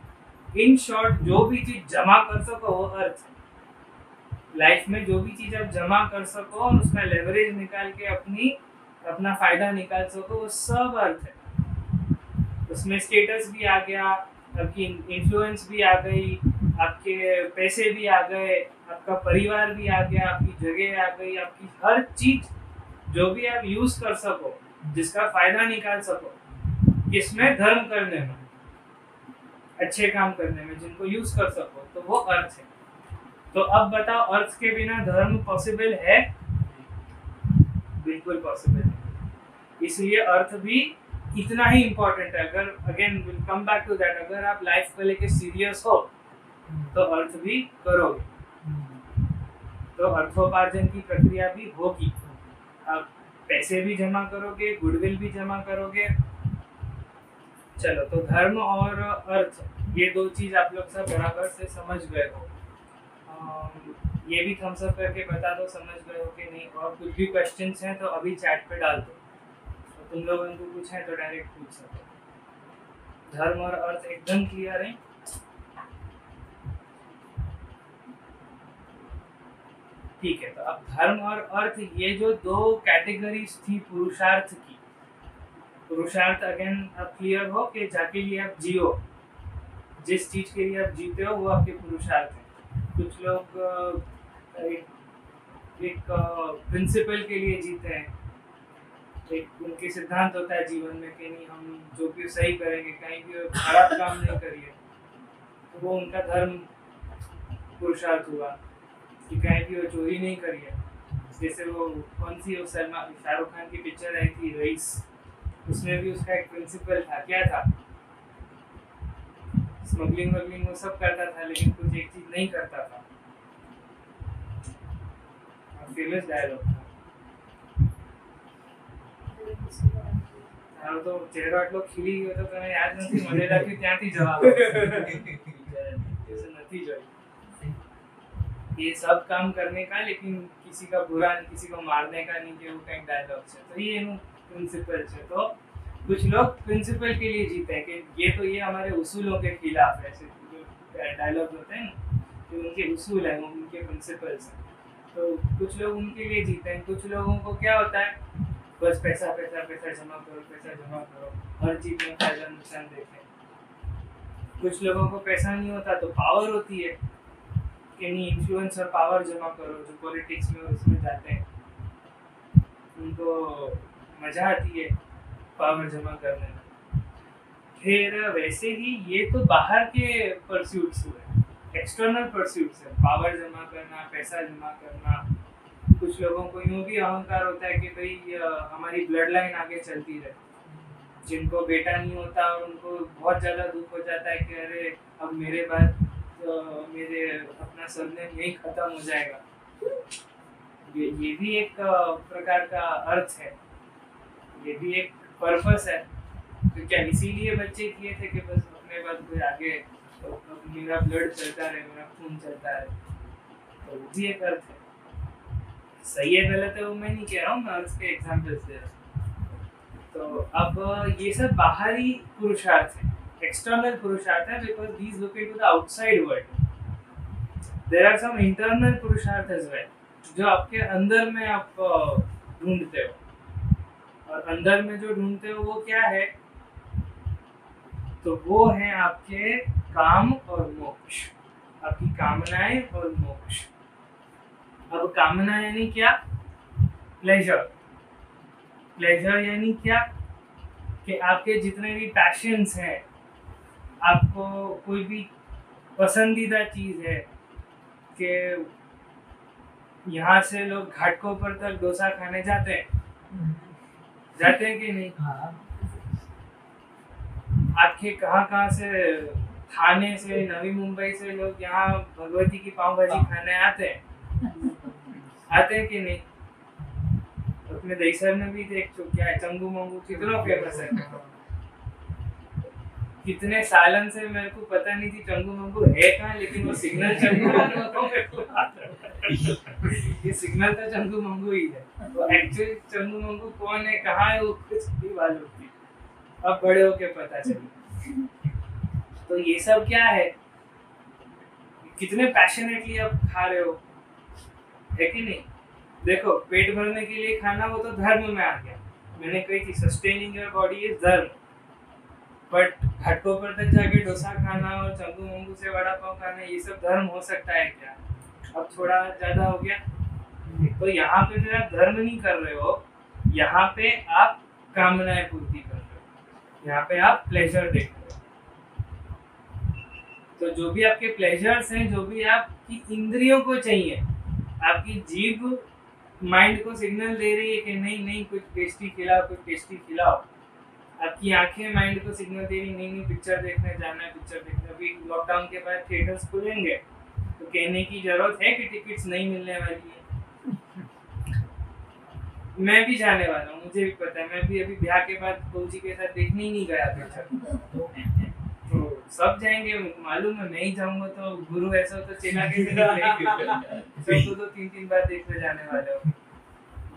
इन शॉर्ट जो भी चीज जमा कर सको वो अर्थ है। लाइफ में जो भी चीज आप जमा कर सको और उसका लेवरेज निकाल के अपना फायदा निकाल सको, वो सब अर्थ है। उसमें स्टेटस भी आ गया, आपकी इन्फ्लुएंस भी आ गई, आपके पैसे भी आ गए, आपका परिवार भी आ गया, आपकी जगह आ गई, आपकी हर चीज जो भी आप यूज कर सको, जिसका फायदा निकाल सको, किसमें? धर्म करने में, अच्छे काम करने में, जिनको यूज कर सको, तो वो अर्थ है। तो अब बताओ, अर्थ के बिना धर्म पॉसिबल है? बिल्कुल पॉसिबल है। इसलिए अर्थ भी इतना ही इम्पोर्टेंट है। अगर again will come back to that, अगर आप लाइफ को लेके सीरियस हो तो अर्थ भी करोगे, तो अर्थोपार्जन की प्रक्रिया भी होगी। आप पैसे भी जमा करोगे, गुडविल भी जमा करोगे। चलो, तो धर्म और अर्थ, ये दो चीज आप लोग सब बराबर से समझ गए हो। ये भी थम्स अप करके बता दो समझ गए हो कि नहीं। और कुछ भी क्वेश्चंस हैं तो अभी चैट पे डाल दो, तो तुम लोगों को कुछ है तो डायरेक्ट पूछ सको। धर्म और अर्थ एकदम क्लियर है? ठीक है। तो अब धर्म और अर्थ, ये जो दो कैटेगरीज थी पुरुषार्थ की, पुरुषार्थ अगेन आप क्लियर हो कि जाके लिए आप जियो, जिस चीज के लिए आप जीते हो वो आपके पुरुषार्थ है। कुछ लोग एक प्रिंसिपल के लिए जीते हैं, एक उनके सिद्धांत होता है जीवन में कि नहीं, हम जो भी सही करेंगे, कहीं भी खराब काम नहीं करिए, तो वो उनका धर्म पुरुषार्थ हुआ। कि कहीं भी वो चोरी नहीं करिए। जैसे वो कौन सी शाहरुख खान की पिक्चर आई थी रईस, उसमें भी उसका एक प्रिंसिपल था, क्या था? स्मगलिंग वगलिंग वो सब करता था, लेकिन कुछ एक चीज नहीं करता था। फेमस डायलॉग था। हाँ, तो चेहरा आटलो खીલી ગયો તો તને યાદ નથી, મને લાગ્યું ત્યાંથી જવાબ નથી જોઈ। ये सब काम करने का, लेकिन किसी का बुरा, किसी को मारने का नहीं, कि वो कहीं डायलॉग है। तो ये प्रिंसिपल है। तो कुछ लोग प्रिंसिपल के लिए जीते हैं कि ये तो ये हमारे उसूलों के खिलाफ है। ऐसे जो डायलॉग होते हैं तो उनके उसूल हैं, उनके प्रिंसिपल्स हैं, तो कुछ लोग उनके लिए जीते हैं। कुछ लोगों को क्या होता है, बस पैसा पैसा पैसा जमा करो, पैसा जमा करो, हर चीज में फायदा नुकसान देखें। कुछ लोगों को पैसा नहीं होता तो पावर होती है कि नहीं, इन्फ्लुएंस और पावर जमा करो, जो पॉलिटिक्स में उसमें जाते हैं, उनको मजा आती है पावर जमा करने में। फिर वैसे ही ये तो बाहर के परस्यूट्स हुए, एक्सटर्नल परस्यूट्स है, पावर जमा करना, पैसा जमा करना। कुछ लोगों को यूँ भी अहंकार होता है कि भाई हमारी ब्लड लाइन आगे चलती रहे। जिनको बेटा नहीं होता और उनको बहुत ज़्यादा दुख हो जाता है कि अरे अब मेरे बाद मेरे अपना सरनेम यही खत्म हो जाएगा। ये भी एक प्रकार का अर्थ है, ये भी एक पर्पस है। तो क्या इसीलिए बच्चे किए थे कि बस अपने बाद कोई आगे तो मेरा ब्लड चलता रहे, मेरा खून चलता रहे, तो वो भी एक अर्थ है। सही है गलत है वो मैं नहीं कह रहा हूँ, मैं अर्थ के एग्जाम्पल्स दे रहा हूँ। तो अब ये सब बाहरी पुरुषार्थ है, एक्सटर्नल पुरुषार्थ है, because these look into the outside world. There are some internal पुरुषार्थ एज वेल, जो आपके अंदर में आप ढूंढते हो। और अंदर में जो ढूंढते हो वो क्या है, तो वो है आपके काम और मोक्ष, आपकी कामनाएं और मोक्ष। अब कामना यानी क्या? प्लेजर। प्लेजर यानी क्या कि आपके जितने भी पैशंस हैं, आपको कोई भी पसंदीदा चीज़ है कि यहाँ से लोग घाटकोपर तक डोसा खाने जाते हैं कि नहीं? आपके कहाँ से, थाने से, नवी मुंबई से लोग यहाँ भगवती की पाव भाजी खाने आते हैं कि नहीं? अपने दहीसर में भी देख चुके, क्या है चंगू मंगू कितना फेमस है। कितने सालन से मेरे को पता नहीं थी चंगू मंगू है कहाँ, लेकिन वो सिग्नल चंगू मंगू ये सिग्नल तो चंगू मंगू ही है। तो एक्चुअली चंगू मंगू कौन है, कहाँ है, वो कुछ भी मालूम थी, अब बड़े होके पता चली। तो ये सब क्या है, कितने पैशनेटली आप खा रहे हो, है कि नहीं? देखो, पेट भरने के लिए खाना वो तो धर्म में आ गया। मैंने कही थी सस्टेनिंग योर बॉडी इज धर्म, बट घाटकोपर तक जाके डोसा खाना और चंगू मंगू से वड़ा पाव खाना, ये सब धर्म हो सकता है क्या? अब थोड़ा ज्यादा हो गया। तो यहाँ पे फिर आप धर्म नहीं कर रहे हो, यहाँ पे आप कामनाएं पूर्ति कर रहे हो, यहाँ पे आप प्लेजर देख रहे हो। तो जो भी आपके प्लेजर्स हैं, जो भी आपकी इंद्रियों को चाहिए, आपकी जीभ माइंड को सिग्नल दे रही है कि नहीं कुछ टेस्टी खिलाओ, कुछ टेस्टी खिलाओ। आपकी आंखें माइंड को सिग्नल दे रही नहीं पिक्चर देखने जाना है, पिक्चर देखने। अभी लॉकडाउन के बाद थिएटर्स खुलेंगे तो कहने की जरूरत है कि टिकट्स नहीं मिलने वाली है। मैं भी जाने वाला हूँ, मुझे भी पता है। मैं भी अभी ब्याह के बाद बहू जी के साथ देखने ही नहीं गया पिक्चर। तो सब जाएंगे, मालूम है। मैं ही जाऊंगा तो गुरु ऐसा तो चेला कैसे सब तो 3-3 बार देखने जाने वाले हो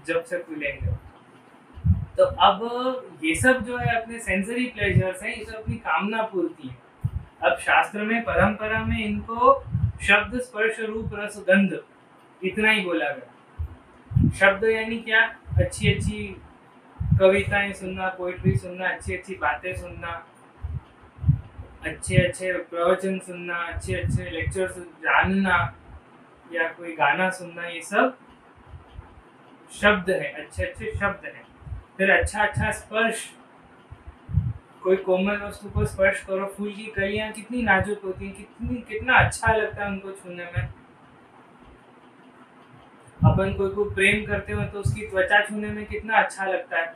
जब से खुलेंगे। तो अब ये सब जो है अपने सेंसरी प्लेजर्स हैं, ये सब अपनी कामना पूर्ति है। अब शास्त्र में, परंपरा में इनको शब्द, स्पर्श, रूप, रस, गंध इतना ही बोला गया। शब्द यानी क्या? अच्छी अच्छी कविताएं सुनना, पोइट्री सुनना, अच्छी अच्छी बातें सुनना, अच्छे अच्छे प्रवचन सुनना, अच्छे अच्छे लेक्चर्स जानना, या कोई गाना सुनना, ये सब शब्द है, अच्छे अच्छे शब्द है। फिर अच्छा स्पर्श, कोई कोमल वस्तु को स्पर्श करो। फूल की कलियां कितनी नाजुक होती हैं, कितना अच्छा लगता है उनको छूने में। अपन कोई को प्रेम करते हो तो उसकी त्वचा छूने में कितना अच्छा लगता है।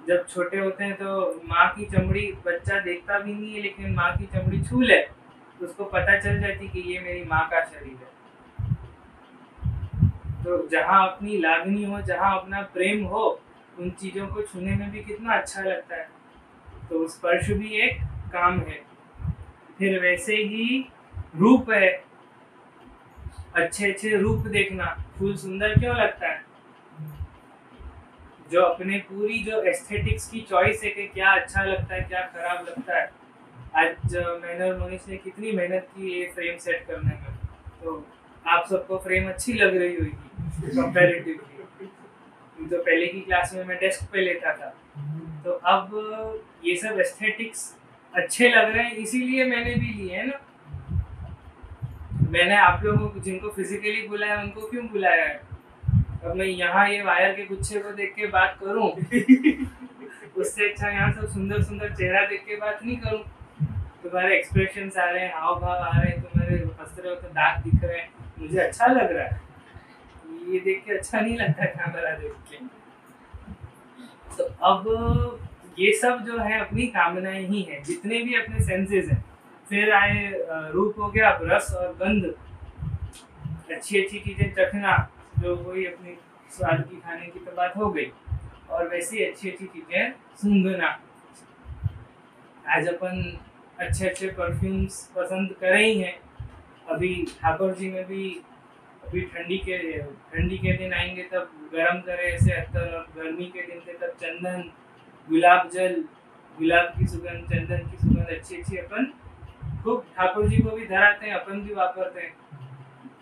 जब छोटे होते हैं तो माँ की चमड़ी, बच्चा देखता भी नहीं है, लेकिन माँ की चमड़ी छू ले तो उसको पता चल जाती कि ये मेरी माँ का शरीर है। तो जहाँ अपनी लागनी हो, जहाँ अपना प्रेम हो, उन चीजों को छूने में भी कितना अच्छा लगता है। तो स्पर्श भी एक काम है। फिर वैसे ही रूप है, अच्छे अच्छे रूप देखना। फूल सुंदर क्यों लगता है? जो अपने पूरी जो एस्थेटिक्स की चॉइस है कि क्या अच्छा लगता है, क्या खराब लगता है। आज मैंने और मनीष ने कितनी मेहनत की ये फ्रेम सेट करने में, तो आप सबको फ्रेम अच्छी लग रही होगी कंपैरेटिवली। तो पहले की क्लास में मैं डेस्क पे लेता था, तो अब ये सब एस्थेटिक्स अच्छे लग रहे हैं, इसीलिए मैंने भी लिए है ना। मैंने आप लोगों को जिनको फिजिकली बुलाया उनको क्यों बुलाया है? अब मैं यहाँ ये वायर के गुच्छे को देख के बात करूं उससे अच्छा यहाँ सब सुंदर सुंदर चेहरा देख के बात नहीं करूं। तुम्हारे एक्सप्रेशंस आ रहे हैं, हाव भाव आ रहे हैं, तुम्हारे हंस रहे हो तो दांत दिख रहे हैं, मुझे अच्छा लग रहा है। ये देख के अच्छा नहीं लगता कैमरा देख के। तो अब ये सब जो है अपनी कामनाएं ही है, जितने भी अपने सेंसेस हैं। फिर आए रूप हो गया, अब रस और गंध, अच्छी अच्छी चीजें चखना, जो कोई अपनी स्वाद की खाने की तो बात हो गई। और वैसे अच्छी अच्छी चीजें सूंघना। आज अपन अच्छे अच्छे परफ्यूम्स पसंद कर ही हैं। अभी ठाकुर जी में भी अभी ठंडी के दिन आएंगे तब गरम करे ऐसे अत्तर, और गर्मी के दिन थे तब चंदन, गुलाब जल, गुलाब की सुगंध, चंदन की सुगंध अच्छी अच्छी अपन खूब ठाकुर जी को भी धराते हैं, अपन भी वापरते हैं।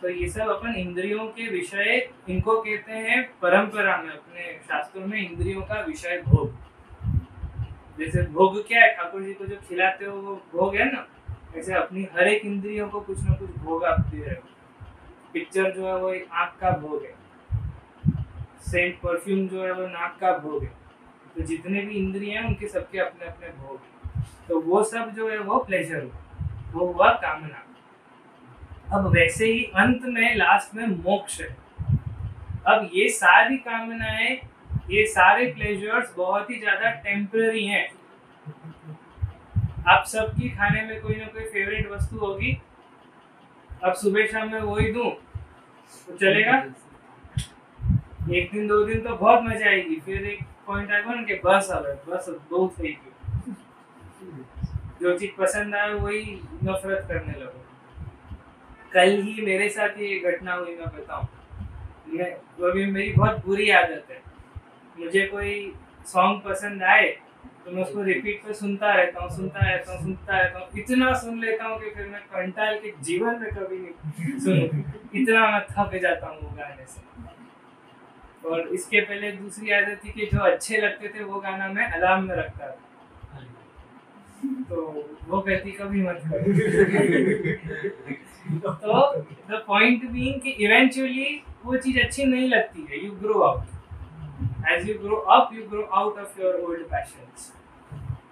तो ये सब अपन इंद्रियों के विषय, इनको कहते हैं परंपरा में, अपने शास्त्रों में इंद्रियों का विषय भोग। जैसे भोग क्या है, ठाकुर जी को जो खिलाते हो वो भोग है ना, ऐसे अपनी हर एक इंद्रियों को कुछ ना कुछ भोग आप दे रहे हो। पिक्चर जो है वो आँख का भोग है, सेंट परफ्यूम जो है वो नाक का भोग है, तो जितने भी इंद्रिय हैं उनके सबके अपने अपने भोग हैं। तो वो सब जो है वो प्लेजर हुआ, वो हुआ कामना। अब वैसे ही अंत में लास्ट में मोक्ष है। अब ये सारी कामनाएं, ये सारे प्लेजर्स बहुत ही ज्यादा टेम्पररी हैं। आप सबकी खाने में कोई ना कोई फेवरेट वस्तु होगी, अब सुबह शाम में वही दूं तो चलेगा? एक दिन दो दिन तो बहुत मजा आएगी, फिर एक पॉइंट आएगा ना कि बस बहुत सही की, जो चीज पसंद आए वही नफरत करने लगो। कल ही मेरे साथ ये घटना हुई, मैं बताऊं। मैं अभी मेरी बहुत बुरी आदत है, मुझे कोई सॉन्ग पसंद आए तो मैं उसको रिपीट पे सुनता रहता हूँ, इतना सुन लेता हूँ कि फिर मैं कंटाल के जीवन में कभी नहीं सुनूं, इतना मैं थक जाता हूँ वो गाने से। और इसके पहले दूसरी आदत थी कि जो अच्छे लगते थे वो गाना मैं अलार्म में रखता था, तो वो कहती कभी मत करो। तो द पॉइंट बीइंग कि इवेंचुअली वो चीज अच्छी नहीं लगती है, you grow out, as you grow up you grow out of your old passions.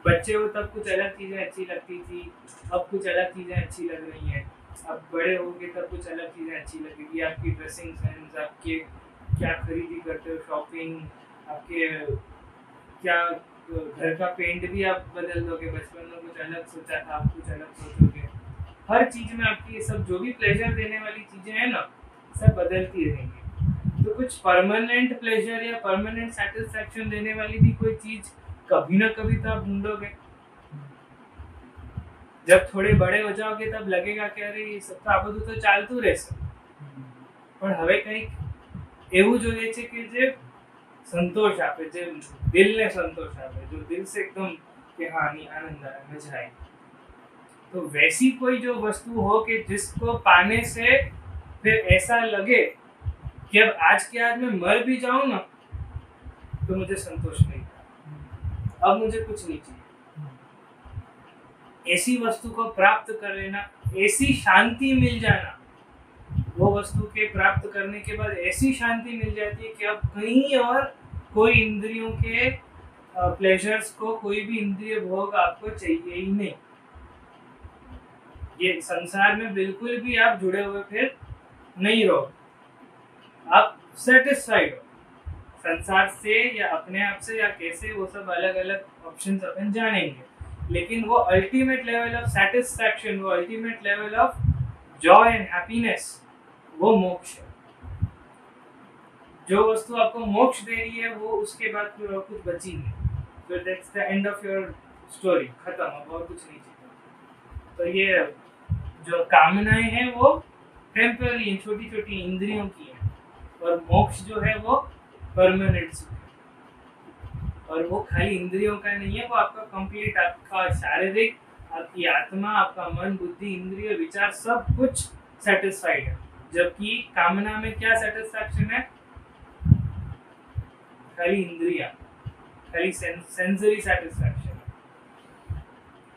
बच्चे हो तब कुछ अलग चीजें अच्छी लगती थी, अब कुछ अलग चीजें अच्छी लग रही हैं। अब बड़े होगे तब कुछ अलग चीजें अच्छी लगेगी, आपकी ड्रेसिंग सेंस, आपके क्या खरीदी करते हो, शॉपिंग, आपके क्या घर का पेंट भी आप बदल दोगे। बचपन में कुछ अलग सोचा था, आप कुछ अलग सोचोगे। हर चीज में आपकी ये सब जो भी प्लेजर देने वाली चीजें हैं ना, सब बदलती रहेंगी। तो कुछ परमानेंट प्लेजर या परमानेंट सेटिस्फैक्शन देने वाली भी कोई चीज कभी ना कभी तो आप ढूंढोगे। जब थोड़े बड़े हो जाओगे तब लगेगा कि अरे ये सब तो आप तो चालतू રહેશે, પણ હવે કંઈક એવું જોઈએ છે કે જે संतोष आपे, જે दिलने संतोष आपे, जो दिल से एकदम कि हाँ नहीं आनंद आए, मजा आए। तो वैसी कोई जो वस्तु हो कि जिसको पाने से फिर ऐसा लगे कि अब आज के आज मैं मर भी जाऊं ना तो मुझे संतोष नहीं, अब मुझे कुछ नहीं चाहिए। ऐसी वस्तु को प्राप्त कर लेना, ऐसी शांति मिल जाना, वो वस्तु के प्राप्त करने के बाद ऐसी शांति मिल जाती है कि अब कहीं और कोई इंद्रियों के प्लेजर्स को, कोई भी इंद्रिय भोग आपको चाहिए ही नहीं। ये संसार में बिल्कुल भी आप जुड़े हुए फिर नहीं रहो, आप सेटिस्फाइड हो संसार से या अपने आप से या कैसे, वो सब अलग अलग ऑप्शंस अपन जानेंगे। लेकिन वो अल्टीमेट लेवल ऑफ सेटिस्फैक्शन, वो ultimate level of Joy and happiness, वो मोक्ष है। जो वस्तु आपको मोक्ष दे रही है वो उसके बाद फिर और कुछ बची नहीं, तो that's the end of your story, खत्म, अब और कुछ नहीं चाहिए। तो ये जो कामनाएं हैं वो टेम्पररी, छोटी छोटी इंद्रियों की है, और मोक्ष जो है वो परमानेंट है। और वो खाली इंद्रियों का नहीं है, वो आपका कंप्लीट, आपका शारीरिक, आपकी आत्मा, आपका मन, बुद्धि, इंद्रिय, विचार, सब कुछ सेटिस्फाइड है। जबकि कामना में क्या सेटिस्फैक्शन है? खाली इंद्रिया, खाली सेंसरी सेटिस्फैक्शन।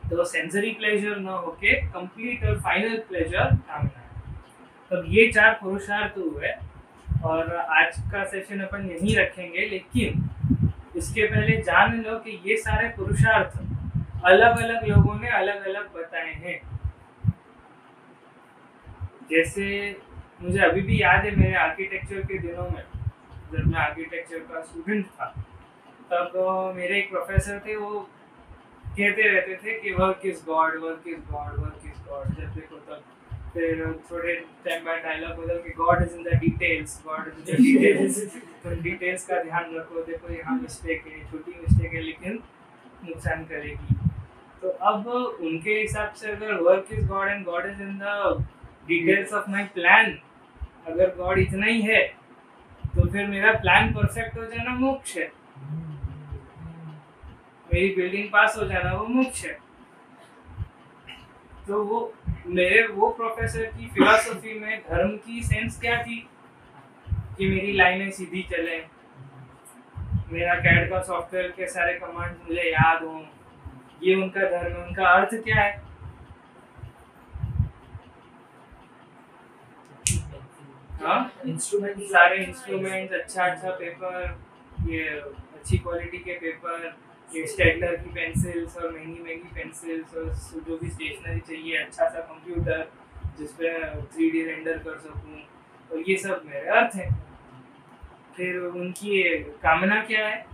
तो सेंसरी प्लेजर ना होके कंप्लीट और फाइनल प्लेजर कामना है। तो ये चार पुरुषार्थ हुए, और आज का सेशन अपन यहीं रखेंगे। लेकिन इसके पहले जान लो कि ये सारे पुरुषार्थ अलग अलग लोगों ने अलग अलग बताए हैं। जैसे मुझे अभी भी याद है, मेरे आर्किटेक्चर के दिनों में, जब मैं आर्किटेक्चर का स्टूडेंट था, तब मेरे एक प्रोफेसर थे, वो कहते रहते थे कि work is God, work is God, work is God, जब देखो तब। फिर थोड़े टाइम बाद डायलॉग बदल के God is in the details, God is in the details. तो डिटेल्स का ध्यान रखो, देखो यहाँ मिस्टेक है, छोटी मिस्टेक है लेकिन नुकसान करेगी। तो अब उनके हिसाब से अगर work is God and God is in the details of my plan, अगर गॉड इतना ही है तो फिर मेरा प्लान परफेक्ट हो जाना मोक्ष है, मेरी बिल्डिंग पास हो जाना वो मोक्ष है। तो वो मेरे वो प्रोफेसर की फिलॉसफी में धर्म की सेंस क्या थी कि मेरी लाइनें सीधी चले, मेरा कैड का सॉफ्टवेयर के सारे कमांड्स मुझे याद हों, ये उनका धर्म है। उनका अर्थ क्या है? हाँ, इंस्ट्रूमेंट, सारे इंस्ट्रूमेंट्स, अच्छा अच्छा पेपर, ये अच्छी क्वालिटी के पेपर, ये स्टेडलर की पेंसिल्स और महंगी महंगी पेंसिल्स और जो भी स्टेशनरी चाहिए, अच्छा सा कंप्यूटर जिसपे 3D रेंडर कर सकूं, और ये सब मेरे अर्थ हैं। फिर उनकी कामना क्या है,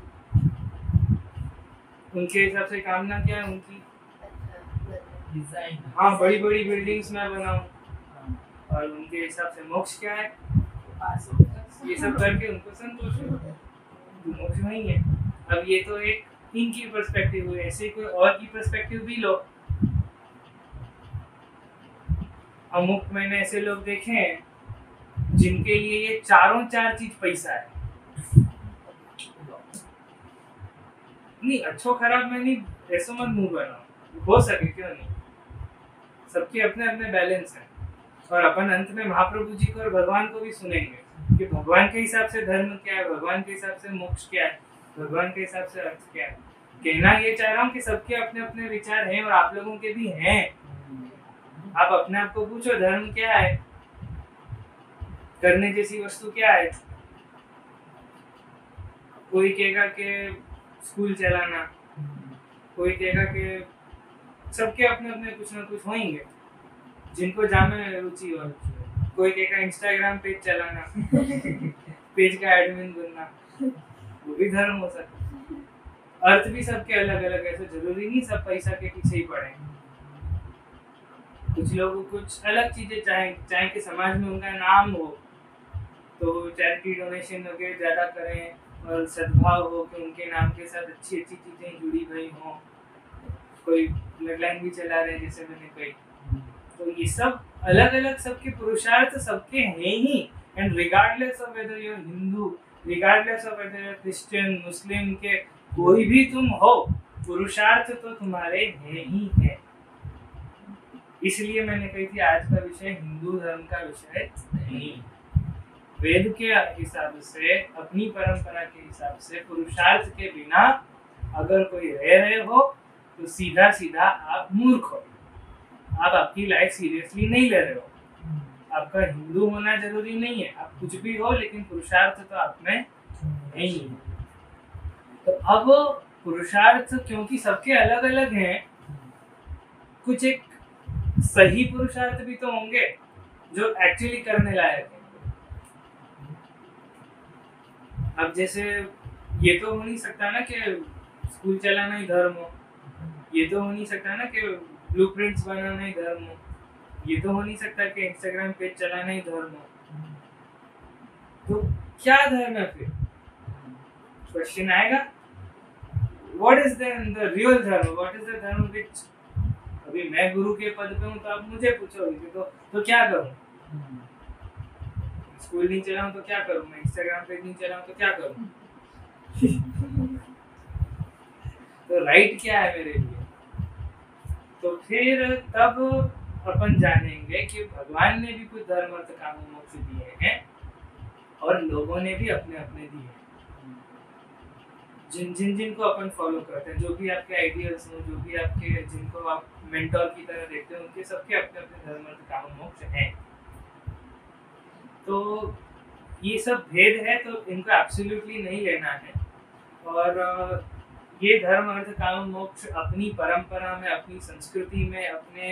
उनके हिसाब से कामना क्या है उनकी, डिजाइन, हाँ बड़ी बड़ी बिल्डिंग्स मैं बनाऊं, और उनके हिसाब से मोक्ष क्या है, ये सब करके उनको संतोष है, तो मोक्ष नहीं है। अब ये तो एक इनकी पर्सपेक्टिव हुई, ऐसे कोई और की पर्सपेक्टिव भी लो। अमुक मैंने ऐसे लोग देखे हैं जिनके लिए ये चारों चार चीज पैसा है। नहीं, अच्छो खराब में नहीं, ऐसा मत मुंह बनाओ, हो सके क्यों नहीं, सबके अपने अपने बैलेंस हैं। और अपन अंत में महाप्रभु जी को और भगवान को भी सुनेंगे कि भगवान के हिसाब से धर्म क्या है, भगवान के हिसाब से मोक्ष क्या है, भगवान के हिसाब से अर्थ क्या है। कहना ये चाह रहा हूँ कि सबके अपने अपने विचार हैं और आप लोगों के भी हैं। आप अपने आप को पूछो धर्म क्या है, करने जैसी वस्तु क्या है। कोई कहेगा कि स्कूल चलाना, कोई कहेगा कि सबके अपने अपने कुछ ना कुछ होंगे जिनको जामे रुचि हो। कोई कहेगा इंस्टाग्राम पेज चलाना पेज का एडमिन बनना, वो भी धर्म हो सकता है। अर्थ भी सबके अलग अलग है, ऐसा जरूरी नहीं सब पैसा के पीछे ही पड़े। कुछ लोग कुछ अलग चीजें चाहे कि समाज में उनका नाम हो, तो चैरिटी डोनेशन वगैरह ज्यादा करें और सद्भाव हो कि उनके नाम के साथ अच्छी अच्छी चीजें जुड़ी हुई हों। कोई ब्लड लाइन भी चला रहे जैसे मैंने कही, तो ये सब अलग अलग सबके पुरुषार्थ सबके हैं ही। And regardless of whether you Hindu, regardless of whether you Christian, Muslim, के कोई भी तुम हो, पुरुषार्थ तो तुम्हारे हैं ही है। इसलिए मैंने कही थी आज का विषय हिंदू धर्म का विषय नहीं। वेद के हिसाब से, अपनी परंपरा के हिसाब से पुरुषार्थ के बिना अगर कोई रह रहे हो तो सीधा सीधा आप मूर्ख हो, आप आपकी लाइफ सीरियसली नहीं ले रहे हो। आपका हिंदू होना जरूरी नहीं है, आप कुछ भी हो, लेकिन पुरुषार्थ तो आप में नहीं है। तो अब पुरुषार्थ क्योंकि सबके अलग अलग हैं, कुछ एक सही पुरुषार्थ भी तो होंगे जो एक्चुअली करने लायक है। अब जैसे ये तो हो नहीं सकता ना कि स्कूल चलाना ही धर्म हो, ये तो हो नहीं सकता ना कि ब्लूप्रिंट्स बनाना ही धर्म हो, ये तो हो नहीं सकता कि इंस्टाग्राम पेज चलाना ही धर्म हो। तो क्या धर्म है फिर, क्वेश्चन आएगा। व्हाट इज द रियल धर्म, व्हाट इज द धर्म विच, अभी मैं गुरु के पद पे हूँ तो आप मुझे पूछोगे तो क्या करूँ, स्कूल नहीं चलाऊं तो क्या करूं, मैं इंस्टाग्राम पेज नहीं चलाऊं तो क्या करूं तो राइट क्या है मेरे लिए। तो फिर तब अपन जानेंगे कि भगवान ने भी कुछ धर्म अर्थ काम मोक्ष दिए हैं और लोगों ने भी अपने अपने दिए हैं। जिनको अपन फॉलो करते हैं, जो भी आपके आइडियल्स हो, जो भी आपके, जिनको आप मेंटोर की तरह देखते हैं, उनके सबके अपने अपने धर्म अर्थ काम मोक्ष हैं। तो ये सब भेद है, तो इनको एब्सोल्युटली नहीं लेना है। और ये धर्म अर्थ काम मोक्ष अपनी परंपरा में, अपनी संस्कृति में, अपने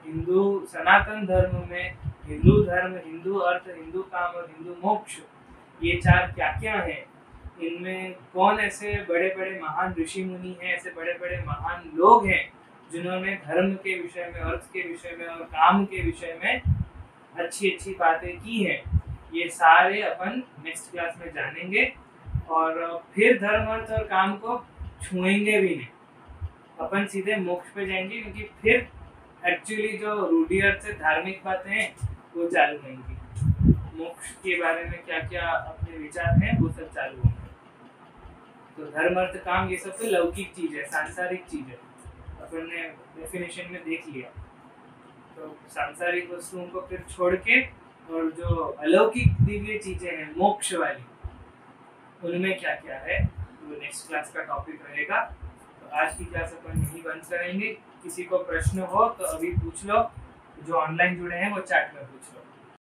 हिंदू सनातन धर्म में, हिंदू धर्म, हिंदू अर्थ, हिंदू काम और हिंदू मोक्ष, ये चार क्या क्या है, इनमें कौन ऐसे बड़े बड़े महान ऋषि मुनि हैं, ऐसे बड़े बड़े महान लोग हैं जिन्होंने धर्म के विषय में, अर्थ के विषय में और काम के विषय में अच्छी अच्छी बातें की हैं, ये सारे अपन नेक्स्ट क्लास में जानेंगे। और फिर धर्म अर्थ और काम को छुएंगे भी नहीं, अपन सीधे मोक्ष पे जाएंगे, क्योंकि फिर एक्चुअली जो रूढ़ी अर्थ से धार्मिक बातें हैं वो चालू होंगी। मोक्ष के बारे में क्या क्या अपने विचार हैं वो सब चालू होंगे। तो धर्म अर्थ काम ये सब तो लौकिक चीज है, सांसारिक चीज है, अपन ने डेफिनेशन में देख लिया। तो सांसारिक वस्तुओं को फिर छोड़ के और जो अलौकिक दिव्य चीजें हैं मोक्ष वाली, उनमें क्या क्या है वो नेक्स्ट क्लास का टॉपिक रहेगा। तो आज की क्लास अपन यही बंद करेंगे। किसी को प्रश्न हो तो अभी पूछ लो, जो ऑनलाइन जुड़े हैं वो चैट में पूछ लो।